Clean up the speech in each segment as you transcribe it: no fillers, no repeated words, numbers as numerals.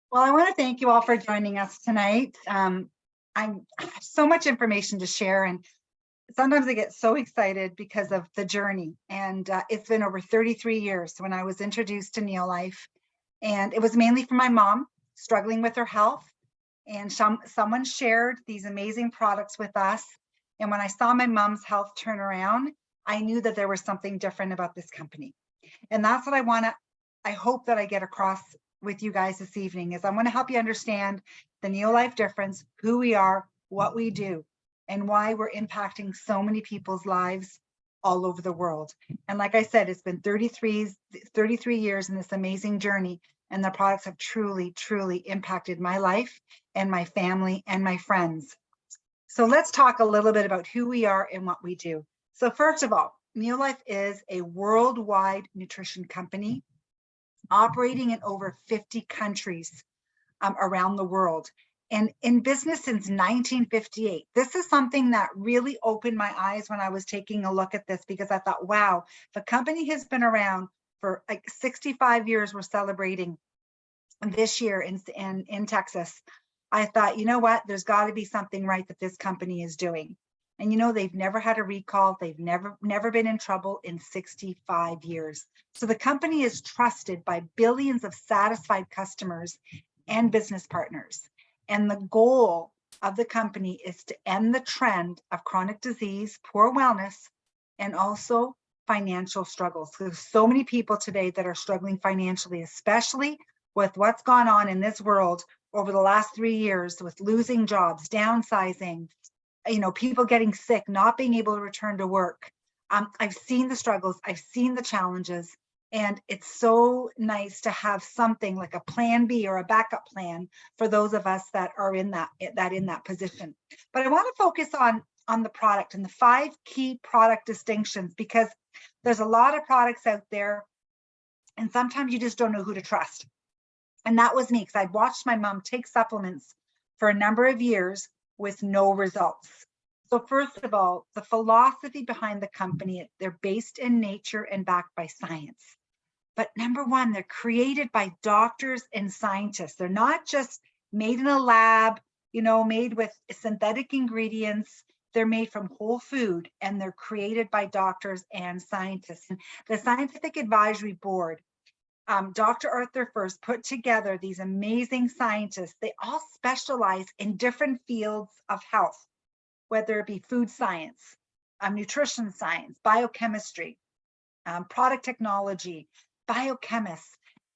Well, I want to thank you all for joining us tonight. I have so much information to share, and sometimes I get so excited because of the journey. And it's been over 33 years when I was introduced to Neolife, and it was mainly for my mom struggling with her health. And someone shared these amazing products with us. And when I saw my mom's health turn around, I knew that there was something different about this company. And that's what I hope that I get across with you guys this evening is I want to help you understand the Neolife difference, who we are, what we do, and why we're impacting so many people's lives all over the world. And like I said, it's been 33 years in this amazing journey, and the products have truly, truly impacted my life and my family and my friends. So let's talk a little bit about who we are and what we do. So first of all, Neolife is a worldwide nutrition company operating in over 50 countries around the world and in business since 1958. This is something that really opened my eyes when I was taking a look at this, because I thought, wow, the company has been around for like 65 years. We're celebrating this year in Texas. I thought, you know what, there's got to be something right that this company is doing. And they've never had a recall. They've never been in trouble in 65 years. So the company is trusted by billions of satisfied customers and business partners. And the goal of the company is to end the trend of chronic disease, poor wellness, and also financial struggles. There's so many people today that are struggling financially, especially with what's gone on in this world over the last 3 years with losing jobs, downsizing, people getting sick, not being able to return to work. I've seen the struggles, I've seen the challenges, and it's so nice to have something like a plan B or a backup plan for those of us that are in that position. But I want to focus on the product and the 5 key product distinctions, because there's a lot of products out there, and sometimes you just don't know who to trust. And that was me, because I'd watched my mom take supplements for a number of years with no results. So first of all, the philosophy behind the company, they're based in nature and backed by science. But number one, they're created by doctors and scientists. They're not just made in a lab, made with synthetic ingredients. They're made from whole food, and they're created by doctors and scientists. And the Scientific Advisory Board, Dr. Arthur First put together these amazing scientists. They all specialize in different fields of health, whether it be food science, nutrition science, biochemistry, product technology, biochemists,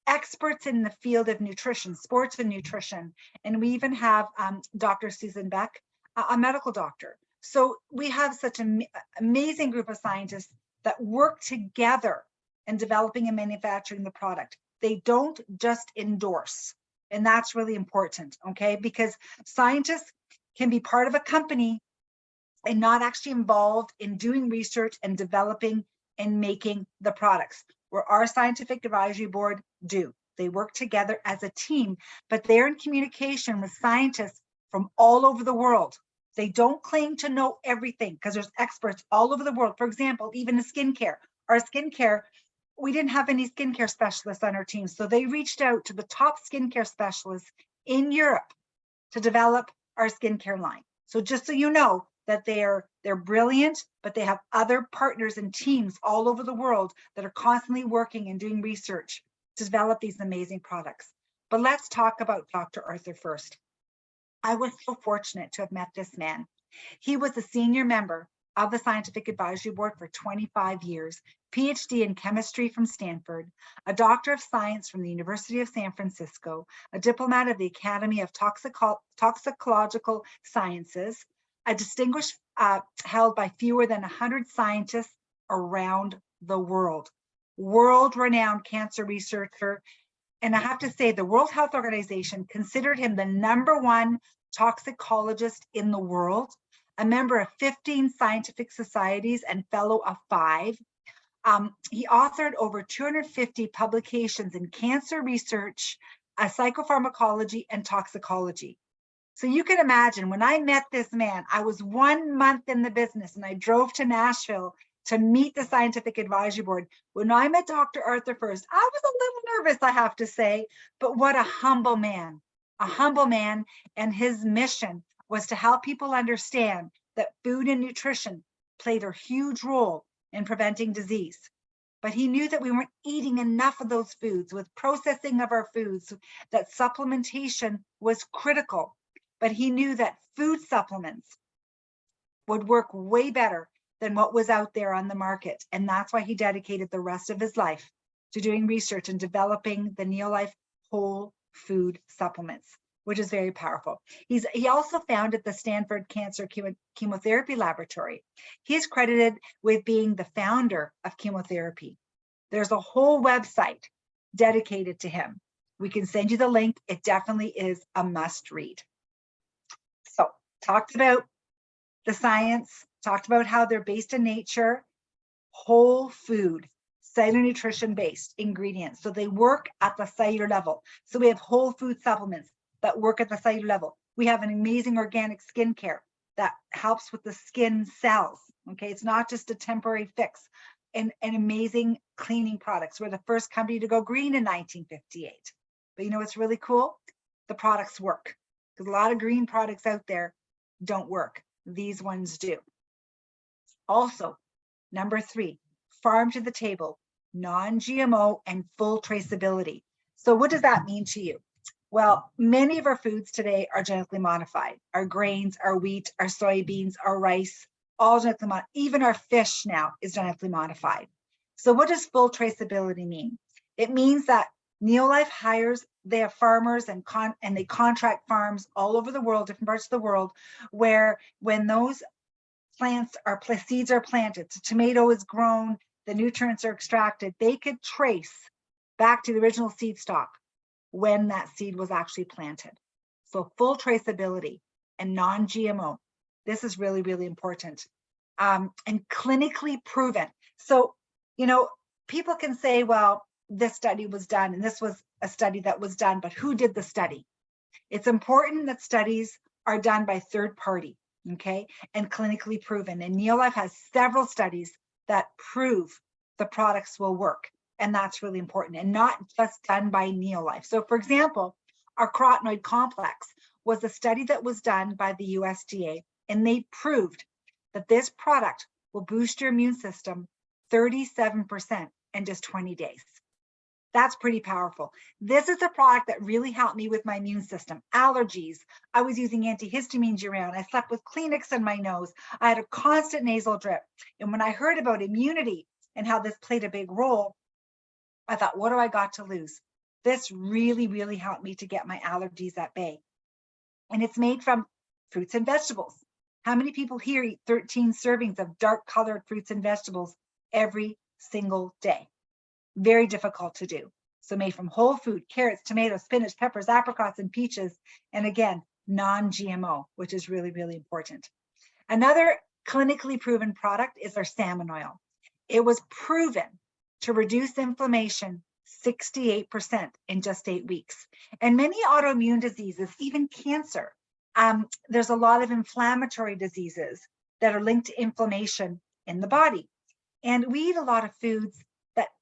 experts in the field of nutrition, sports and nutrition. And we even have Dr. Susan Beck, a medical doctor. So we have such an amazing group of scientists that work together in developing and manufacturing the product. They don't just endorse. And that's really important, okay? Because scientists can be part of a company and not actually involved in doing research and developing and making the products, where our Scientific Advisory Board do. They work together as a team, but they're in communication with scientists from all over the world. They don't claim to know everything, because there's experts all over the world. For example, even in skincare, our skincare, we didn't have any skincare specialists on our team. So they reached out to the top skincare specialists in Europe to develop our skincare line. So just so you know that they're brilliant, but they have other partners and teams all over the world that are constantly working and doing research to develop these amazing products. But let's talk about Dr. Arthur First. I was so fortunate to have met this man. He was a senior member of the Scientific Advisory Board for 25 years, PhD in chemistry from Stanford, a doctor of science from the University of San Francisco, a diplomat of the Academy of Toxicological Sciences, a distinguished held by fewer than 100 scientists around the world, world-renowned cancer researcher. And I have to say, the World Health Organization considered him the #1 toxicologist in the world, a member of 15 scientific societies and fellow of 5. He authored over 250 publications in cancer research, psychopharmacology, and toxicology. So you can imagine, when I met this man, I was 1 month in the business, and I drove to Nashville to meet the scientific advisory board. When I met Dr. Arthur first, I was a little nervous, I have to say, but what a humble man, and his mission was to help people understand that food and nutrition played a huge role in preventing disease. But he knew that we weren't eating enough of those foods, with processing of our foods, that supplementation was critical. But he knew that food supplements would work way better than what was out there on the market. And that's why he dedicated the rest of his life to doing research and developing the Neolife whole food supplements, which is very powerful. He also founded the Stanford Cancer Chemotherapy Laboratory. He is credited with being the founder of chemotherapy. There's a whole website dedicated to him. We can send you the link. It definitely is a must read. So, talked about the science, talked about how they're based in nature, whole food, cellular nutrition based ingredients. So they work at the cellular level. So we have whole food supplements that work at the cellular level. We have an amazing organic skincare that helps with the skin cells. Okay, it's not just a temporary fix. And amazing cleaning products. We're the first company to go green in 1958. But you know what's really cool? The products work, because a lot of green products out there don't work. These ones do. Also, number 3, farm to the table, non-GMO and full traceability. So what does that mean to you? Well, many of our foods today are genetically modified. Our grains, our wheat, our soybeans, our rice, all genetically modified. Even our fish now is genetically modified. So what does full traceability mean? It means that Neolife hires, they have farmers and they contract farms all over the world, different parts of the world, where when those seeds are planted, the tomato is grown, the nutrients are extracted, they could trace back to the original seed stock when that seed was actually planted. So full traceability and non-GMO. This is really, really important. And clinically proven. So, you know, people can say, well, this study was done and this was a study that was done, but who did the study? It's important that studies are done by third party, okay, and clinically proven. And Neolife has several studies that prove the products will work. And that's really important, and not just done by Neolife. So for example, our carotenoid complex was a study that was done by the USDA, and they proved that this product will boost your immune system 37% in just 20 days. That's pretty powerful. This is a product that really helped me with my immune system. Allergies. I was using antihistamines year-round. I slept with Kleenex in my nose. I had a constant nasal drip. And when I heard about immunity and how this played a big role, I thought, what do I got to lose? This really, really helped me to get my allergies at bay. And it's made from fruits and vegetables. How many people here eat 13 servings of dark colored fruits and vegetables every single day? Very difficult to do. So made from whole food, carrots, tomatoes, spinach, peppers, apricots, and peaches. And again, non-GMO, which is really, really important. Another clinically proven product is our salmon oil. It was proven to reduce inflammation 68% in just 8 weeks. And many autoimmune diseases, even cancer, there's a lot of inflammatory diseases that are linked to inflammation in the body. And we eat a lot of foods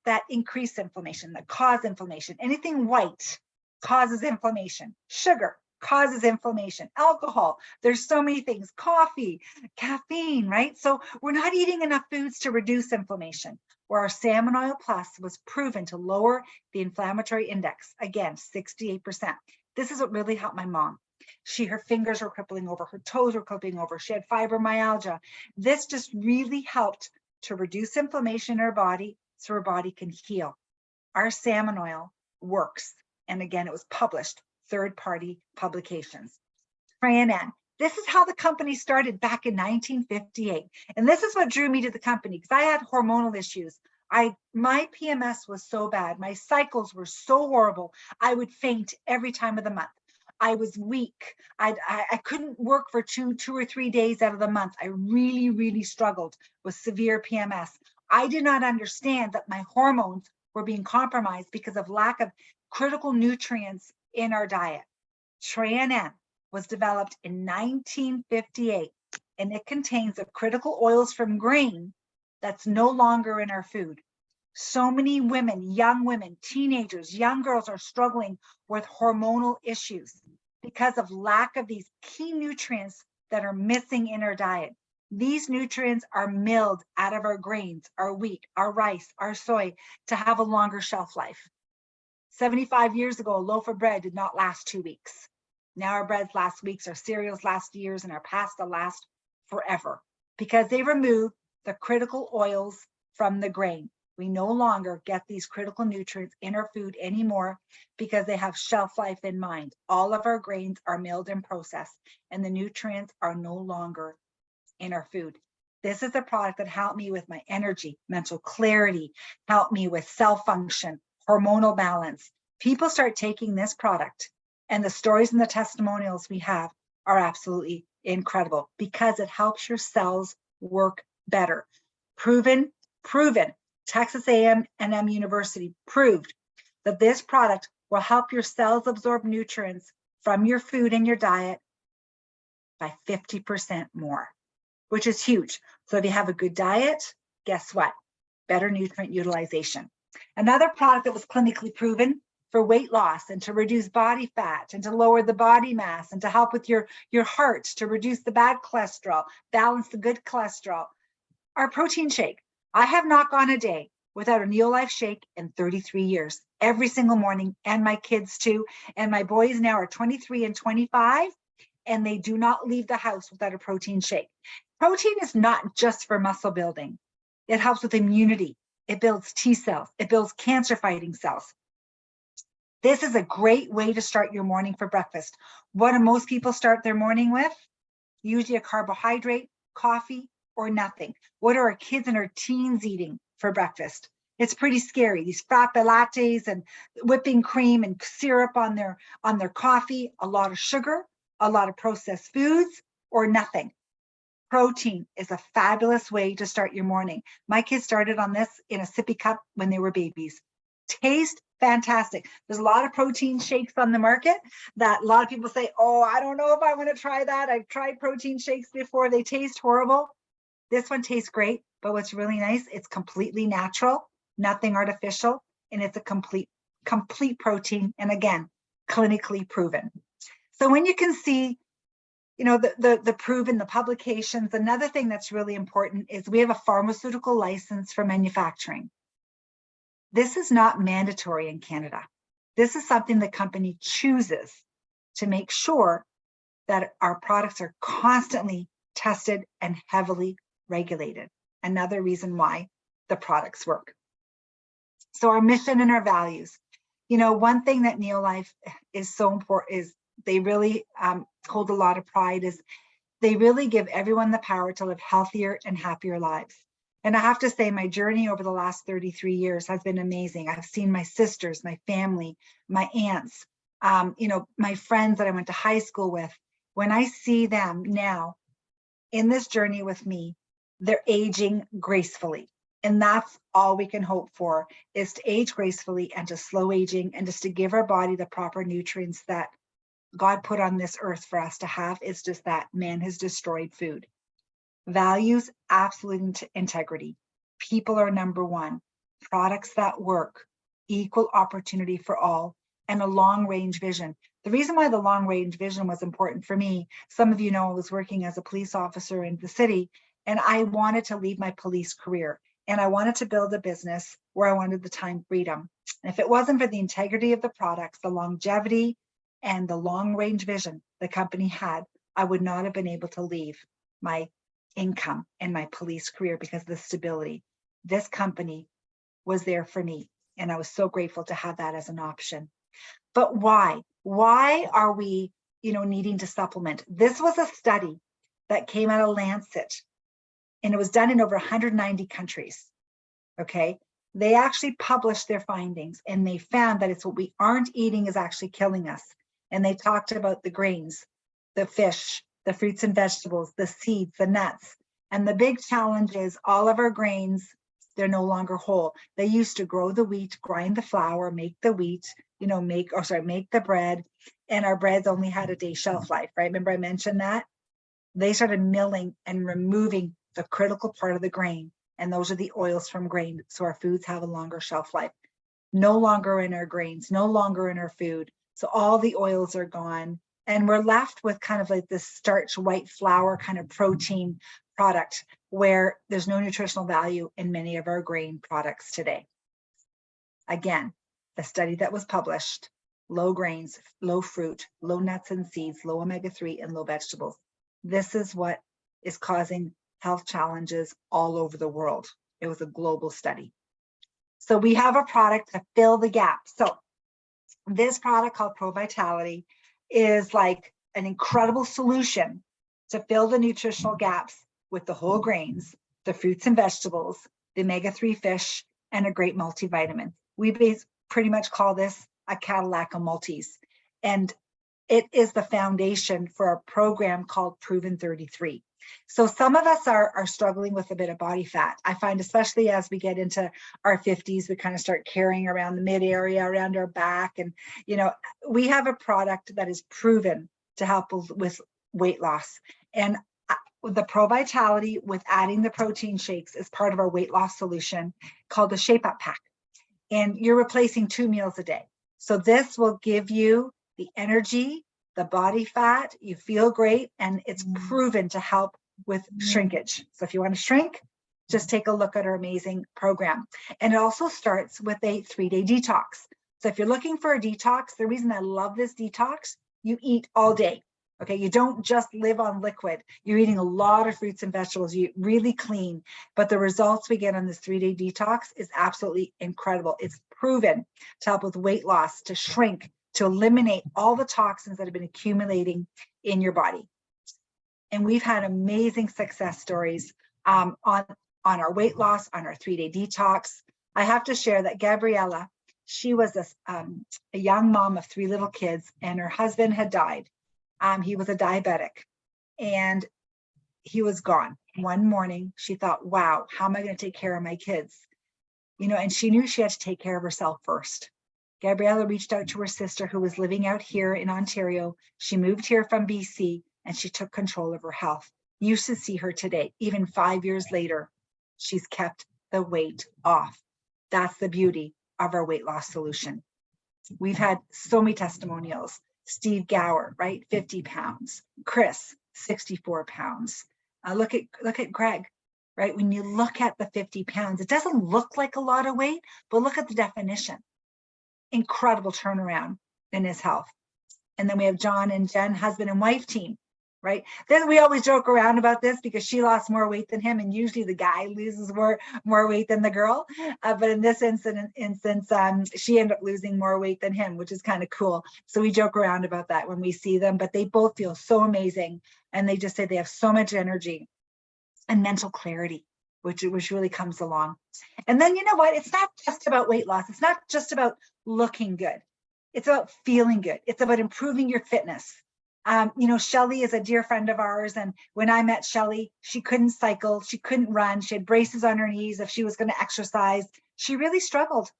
that increase inflammation, that cause inflammation. Anything white causes inflammation. Sugar causes inflammation. Alcohol, there's so many things. Coffee, caffeine, right? So we're not eating enough foods to reduce inflammation. Where our salmon oil plus was proven to lower the inflammatory index, again, 68%. This is what really helped my mom. Her fingers were crippling over, her toes were crippling over, she had fibromyalgia. This just really helped to reduce inflammation in her body so her body can heal. Our salmon oil works. And again, it was published, third-party publications. Trianan. This is how the company started back in 1958. And this is what drew me to the company, because I had hormonal issues. My PMS was so bad. My cycles were so horrible. I would faint every time of the month. I was weak. I couldn't work for two or 3 days out of the month. I really, really struggled with severe PMS. I did not understand that my hormones were being compromised because of lack of critical nutrients in our diet. Trianan was developed in 1958, and it contains the critical oils from grain that's no longer in our food. So many women, young women, teenagers, young girls are struggling with hormonal issues because of lack of these key nutrients that are missing in our diet. These nutrients are milled out of our grains, our wheat, our rice, our soy to have a longer shelf life. 75 years ago, a loaf of bread did not last 2 weeks. Now our breads last weeks, our cereals last years, and our pasta last forever because they remove the critical oils from the grain. We no longer get these critical nutrients in our food anymore because they have shelf life in mind. All of our grains are milled and processed, and the nutrients are no longer in our food. This is a product that helped me with my energy, mental clarity, helped me with cell function, hormonal balance. People start taking this product, and the stories and the testimonials we have are absolutely incredible because it helps your cells work better. Proven. Texas A&M University proved that this product will help your cells absorb nutrients from your food and your diet by 50% more, which is huge. So if you have a good diet, guess what? Better nutrient utilization. Another product that was clinically proven for weight loss and to reduce body fat and to lower the body mass and to help with your heart, to reduce the bad cholesterol, balance the good cholesterol, our protein shake. I have not gone a day without a Neolife shake in 33 years, every single morning, and my kids too. And my boys now are 23 and 25, and they do not leave the house without a protein shake. Protein is not just for muscle building. It helps with immunity. It builds T cells. It builds cancer fighting cells. This is a great way to start your morning for breakfast. What do most people start their morning with? Usually a carbohydrate, coffee, or nothing. What are our kids and our teens eating for breakfast? It's pretty scary. These frappe lattes and whipping cream and syrup on their coffee, a lot of sugar, a lot of processed foods, or nothing. Protein is a fabulous way to start your morning. My kids started on this in a sippy cup when they were babies. Taste fantastic. There's a lot of protein shakes on the market that a lot of people say, oh, I don't know if I want to try that. I've tried protein shakes before. They taste horrible. This one tastes great, but what's really nice, it's completely natural, nothing artificial, and it's a complete protein, and again, clinically proven. So when you can see, the proven, the publications, another thing that's really important is we have a pharmaceutical license for manufacturing. This is not mandatory in Canada. This is something the company chooses to make sure that our products are constantly tested and heavily regulated. Another reason why the products work. So our mission and our values. One thing that Neolife is so important is they really hold a lot of pride is they really give everyone the power to live healthier and happier lives. And I have to say my journey over the last 33 years has been amazing. I've seen my sisters, my family, my aunts, my friends that I went to high school with. When I see them now in this journey with me, they're aging gracefully. And that's all we can hope for, is to age gracefully and to slow aging and just to give our body the proper nutrients that God put on this earth for us to have. It's just that man has destroyed food. Values, absolute integrity. People are number one. Products that work, equal opportunity for all, and a long range vision. The reason why the long range vision was important for me, some of you know I was working as a police officer in the city, and I wanted to leave my police career. And I wanted to build a business where I wanted the time freedom. And if it wasn't for the integrity of the products, the longevity, and the long range vision the company had, I would not have been able to leave my income and my police career because of the stability. This company was there for me, and I was so grateful to have that as an option. But why? Why are we, needing to supplement? This was a study that came out of Lancet, and it was done in over 190 countries. Okay, they actually published their findings, and they found that it's what we aren't eating is actually killing us. And they talked about the grains, the fish, the fruits and vegetables, the seeds, the nuts. And the big challenge is all of our grains, they're no longer whole. They used to grow the wheat, grind the flour, make the wheat, make the bread. And our breads only had a day shelf life, right? Remember I mentioned that? They started milling and removing the critical part of the grain. And those are the oils from grain. So our foods have a longer shelf life. No longer in our grains, no longer in our food. So all the oils are gone. And we're left with kind of like this starch, white flour kind of protein product where there's no nutritional value in many of our grain products today. Again, the study that was published, low grains, low fruit, low nuts and seeds, low omega-3 and low vegetables. This is what is causing health challenges all over the world. It was a global study. So we have a product to fill the gap. So this product called Pro Vitality is like an incredible solution to fill the nutritional gaps with the whole grains, the fruits and vegetables, the omega-3 fish, and a great multivitamin. We pretty much call this a Cadillac of multis. And it is the foundation for a program called Proven 33. So some of us are struggling with a bit of body fat. I find especially as we get into our 50s, we kind of start carrying around the mid area, around our back. And, you know, we have a product that is proven to help with weight loss. And the Pro Vitality with adding the protein shakes is part of our weight loss solution called the Shape Up Pack. And you're replacing 2 meals a day. So this will give you the energy, the body fat, you feel great, and it's proven to help with shrinkage. So if you want to shrink, just take a look at our amazing program. And it also starts with a 3-day detox. So if you're looking for a detox, the reason I love this detox, you eat all day. Okay, you don't just live on liquid. You're eating a lot of fruits and vegetables. You eat really clean, but the results we get on this 3-day detox is absolutely incredible. It's proven to help with weight loss, to shrink, to eliminate all the toxins that have been accumulating in your body. And we've had amazing success stories on our weight loss, on our 3-day detox. I have to share that Gabriella, she was a young mom of 3 little kids, and her husband had died. He was a diabetic, and he was gone. One morning, she thought, wow, how am I going to take care of my kids? You know, and she knew she had to take care of herself first. Gabriella reached out to her sister who was living out here in Ontario. She moved here from BC, and she took control of her health. You should see her today. Even 5 years later, she's kept the weight off. That's the beauty of our weight loss solution. We've had so many testimonials. Steve Gower, right? 50 pounds. Chris, 64 pounds. Look at Greg, right? When you look at the 50 pounds, it doesn't look like a lot of weight, but look at the definition. Incredible turnaround in his health. And then we have John and Jen, husband and wife team, right? Then we always joke around about this because she lost more weight than him, and usually the guy loses more weight than the girl. But in this instance, she ended up losing more weight than him, which is kind of cool. So we joke around about that when we see them, but they both feel so amazing. And they just say they have so much energy and mental clarity, which really comes along. And then, you know what? It's not just about weight loss. It's not just about looking good. It's about feeling good. It's about improving your fitness. You know, Shelly is a dear friend of ours. And when I met Shelly, she couldn't cycle, she couldn't run, she had braces on her knees if she was going to exercise. She really struggled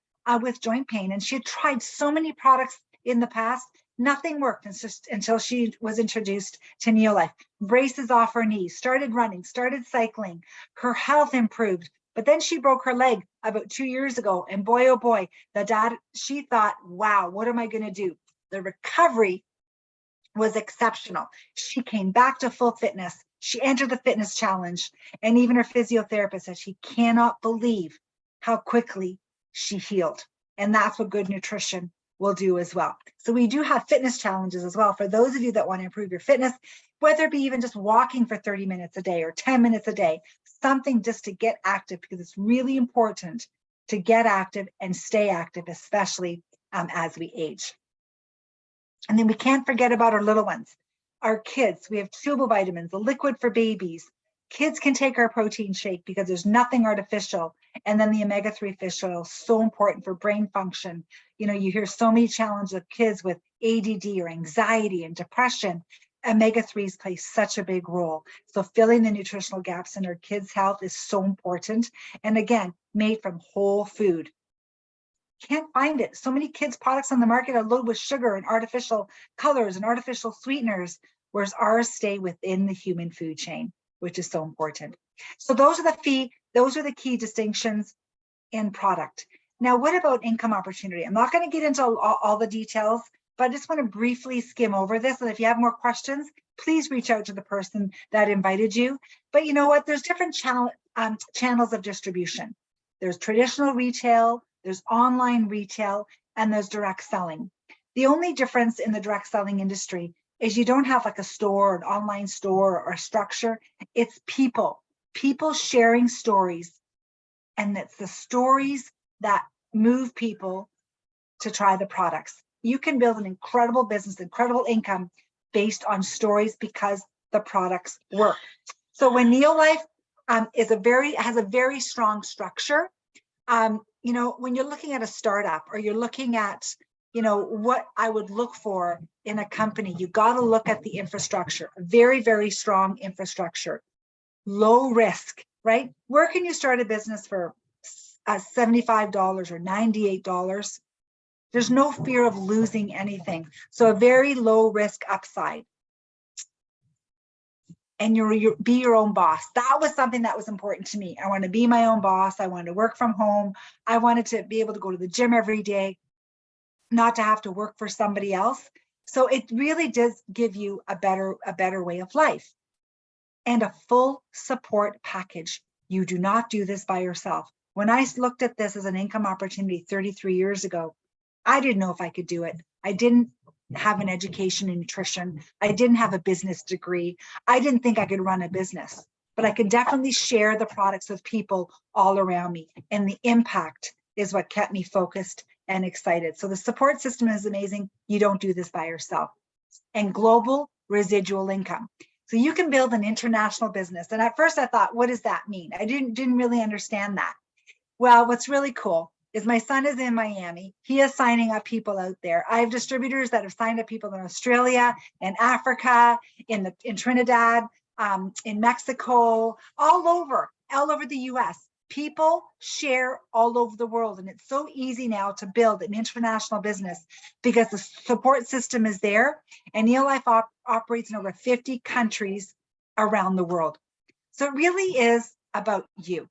with joint pain. And she had tried so many products in the past. Nothing worked until she was introduced to Neolife. Braces off her knees, started running, started cycling. Her health improved. But then she broke her leg about 2 years ago. And boy, oh boy, she thought, wow, what am I going to do? The recovery was exceptional. She came back to full fitness. She entered the fitness challenge. And even her physiotherapist said she cannot believe how quickly she healed. And that's what good nutrition will do as well. So we do have fitness challenges as well for those of you that want to improve your fitness, whether it be even just walking for 30 minutes a day or 10 minutes a day, something just to get active, because it's really important to get active and stay active, especially as we age. And then we can't forget about our little ones, our kids. We have chewable vitamins, the liquid for babies. Kids can take our protein shake because there's nothing artificial. And then the omega-3 fish oil, so important for brain function. You know, you hear so many challenges of kids with ADD or anxiety and depression. Omega-3s play such a big role. So filling the nutritional gaps in our kids' health is so important. And again, made from whole food. Can't find it. So many kids' products on the market are loaded with sugar and artificial colors and artificial sweeteners, whereas ours stay within the human food chain, which is so important. So those are the Those are the key distinctions in product. Now, what about income opportunity? I'm not going to get into all the details, but I just want to briefly skim over this. And if you have more questions, please reach out to the person that invited you. But you know what? There's different channels of distribution. There's traditional retail, there's online retail, and there's direct selling. The only difference in the direct selling industry is you don't have like a store, an online store or a structure. It's people sharing stories. And it's the stories that move people to try the products. You can build an incredible business, incredible income based on stories because the products work. So when Neolife has a very strong structure, you know, when you're looking at a startup or you're looking at, you know, what I would look for in a company, you got to look at the infrastructure, very, very strong infrastructure, low risk, right? Where can you start a business for $75 or $98? There's no fear of losing anything. So a very low risk upside. And be your own boss. That was something that was important to me. I wanted to be my own boss. I wanted to work from home. I wanted to be able to go to the gym every day, not to have to work for somebody else. So it really does give you a better way of life and a full support package. You do not do this by yourself. When I looked at this as an income opportunity 33 years ago, I didn't know if I could do it. I didn't have an education in nutrition. I didn't have a business degree. I didn't think I could run a business, but I could definitely share the products with people all around me. And the impact is what kept me focused and excited. So the support system is amazing. You don't do this by yourself. And global residual income. So you can build an international business. And at first I thought, what does that mean? I didn't really understand that. Well, what's really cool is my son is in Miami. He is signing up people out there. I have distributors that have signed up people in Australia, in Africa, in Trinidad, in Mexico, all over the US. People share all over the world. And it's so easy now to build an international business because the support system is there. And Neolife operates in over 50 countries around the world. So it really is about you.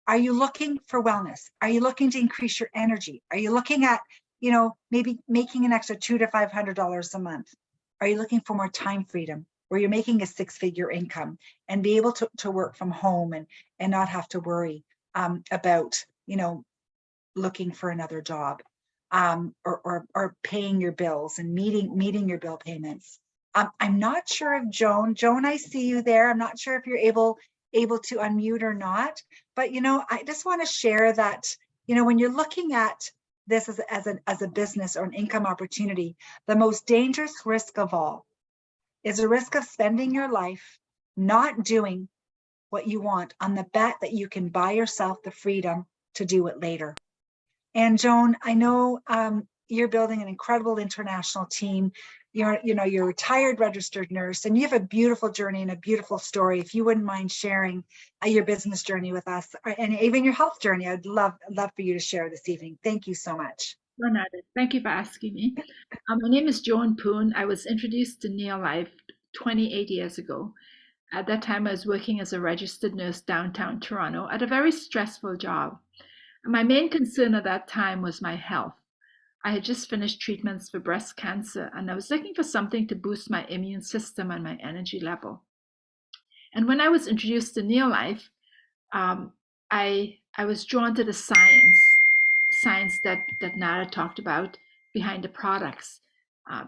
Are you looking for wellness? Are you looking to increase your energy? Are you looking at, you know, maybe making an extra $200 to $500 a month? Are you looking for more time freedom where you're making a 6-figure income and be able to work from home and not have to worry about, you know, looking for another job or paying your bills and meeting your bill payments? I'm not sure if Joan, I see you there. I'm not sure if you're able to unmute or not, but you know, I just want to share that, you know, when you're looking at this as a business or an income opportunity, the most dangerous risk of all is the risk of spending your life not doing what you want on the bet that you can buy yourself the freedom to do it later. And Joan, I know you're building an incredible international team. You're a retired registered nurse, and you have a beautiful journey and a beautiful story. If you wouldn't mind sharing your business journey with us, and even your health journey, I'd love for you to share this evening. Thank you so much. Thank you for asking me. My name is Joan Poon. I was introduced to Neolife 28 years ago. At that time, I was working as a registered nurse downtown Toronto at a very stressful job. My main concern at that time was my health. I had just finished treatments for breast cancer, and I was looking for something to boost my immune system and my energy level. And when I was introduced to Neolife, I was drawn to the science that Nara talked about behind the products.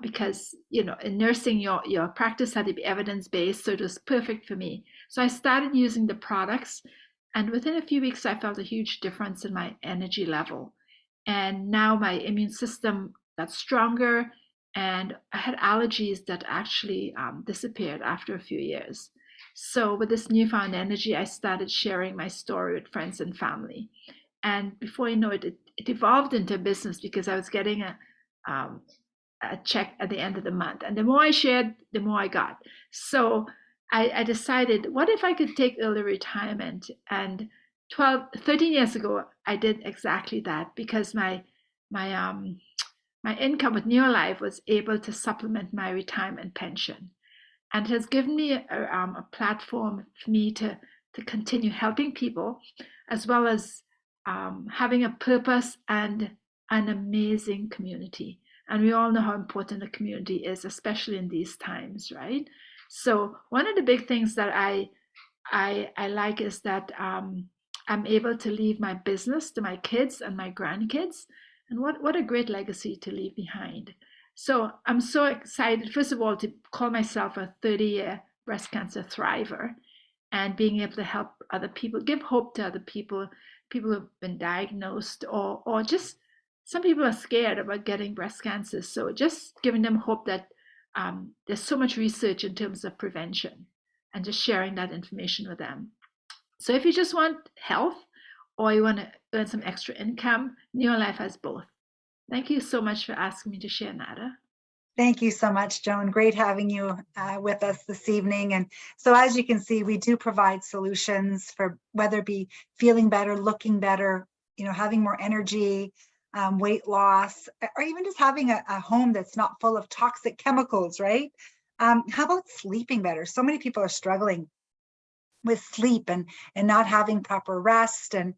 Because in nursing, your practice had to be evidence-based, so it was perfect for me. So I started using the products, and within a few weeks, I felt a huge difference in my energy level. And now my immune system got stronger, and I had allergies that actually disappeared after a few years. So with this newfound energy, I started sharing my story with friends and family. And before you know it, it evolved into a business because I was getting a check at the end of the month. And the more I shared, the more I got. So I decided, what if I could take early retirement? And 13 years ago, I did exactly that because my income with Neolife was able to supplement my retirement pension. And it has given me a platform for me to to continue helping people, as well as having a purpose and an amazing community. And we all know how important a community is, especially in these times, right? So one of the big things that I like is that I'm able to leave my business to my kids and my grandkids, and what a great legacy to leave behind. So I'm so excited, first of all, to call myself a 30-year breast cancer thriver, and being able to help other people, give hope to other people, people who've been diagnosed, or just some people are scared about getting breast cancer. So just giving them hope that there's so much research in terms of prevention, and just sharing that information with them. So if you just want health or you want to earn some extra income, Neolife has both. Thank you so much for asking me to share, Nada. Thank you so much, Joan. Great having you with us this evening. And so as you can see, we do provide solutions for whether it be feeling better, looking better, having more energy, weight loss, or even just having a home that's not full of toxic chemicals, right? How about sleeping better? So many people are struggling with sleep and not having proper rest and,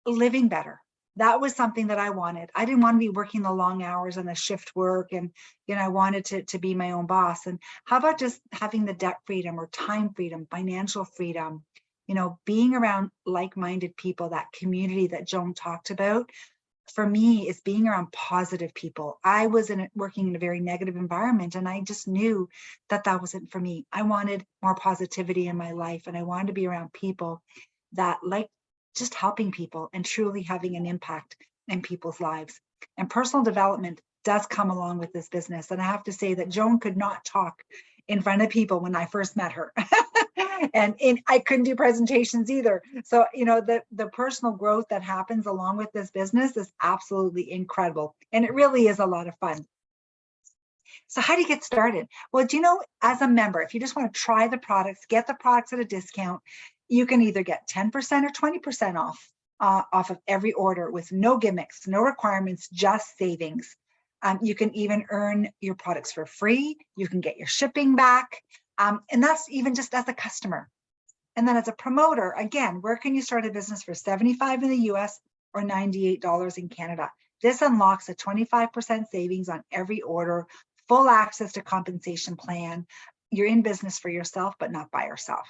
living better. That was something that I wanted. I didn't want to be working the long hours and the shift work. And, I wanted to be my own boss. And how about just having the debt freedom or time freedom, financial freedom, being around like-minded people, that community that Joan talked about. For me, is being around positive people. I was working in a very negative environment, and I just knew that wasn't for me. I wanted more positivity in my life, and I wanted to be around people that like just helping people and truly having an impact in people's lives. And personal development does come along with this business. And I have to say that Joan could not talk in front of people when I first met her. and I couldn't do presentations either. So, the personal growth that happens along with this business is absolutely incredible. And it really is a lot of fun. So how do you get started? Well, as a member, if you just want to try the products, get the products at a discount, you can either get 10% or 20% off of every order with no gimmicks, no requirements, just savings. You can even earn your products for free. You can get your shipping back. And that's even just as a customer. And then as a promoter, again, where can you start a business for $75 in the US or $98 in Canada? This unlocks a 25% savings on every order, full access to compensation plan. You're in business for yourself, but not by yourself.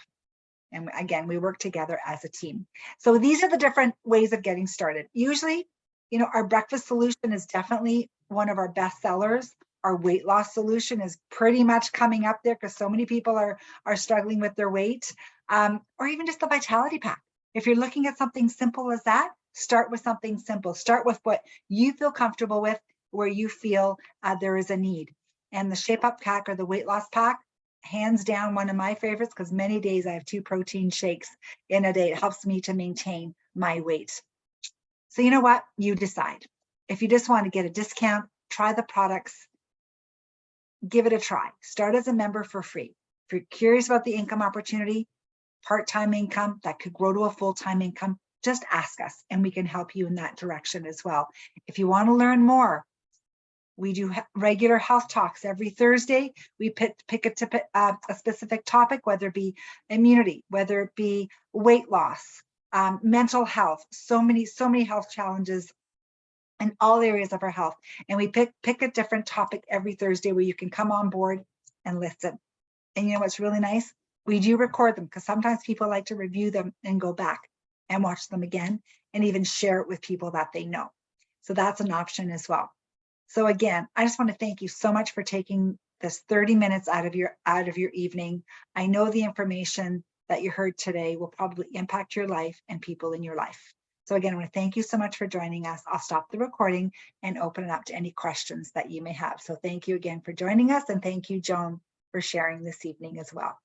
And again, we work together as a team. So these are the different ways of getting started. Usually, our breakfast solution is definitely one of our best sellers. Our weight loss solution is pretty much coming up there because so many people are struggling with their weight, or even just the vitality pack. If you're looking at something simple as that, start with something simple. Start with what you feel comfortable with, where you feel there is a need. And the Shape Up pack or the weight loss pack, hands down, one of my favorites, because many days I have 2 protein shakes in a day. It helps me to maintain my weight. So you know what? You decide. If you just want to get a discount, try the products, give it a try. Start as a member for free. If you're curious about the income opportunity, part-time income that could grow to a full-time income, just ask us and we can help you in that direction as well. If you want to learn more, we do regular health talks every Thursday. We pick a specific topic, whether it be immunity, whether it be weight loss, mental health, so many health challenges in all areas of our health. And we pick a different topic every Thursday where you can come on board and listen. And you know what's really nice? We do record them because sometimes people like to review them and go back and watch them again and even share it with people that they know. So that's an option as well. So again, I just want to thank you so much for taking this 30 minutes out of your evening. I know the information that you heard today will probably impact your life and people in your life. So again, I want to thank you so much for joining us. I'll stop the recording and open it up to any questions that you may have. So thank you again for joining us, and thank you, Joan, for sharing this evening as well.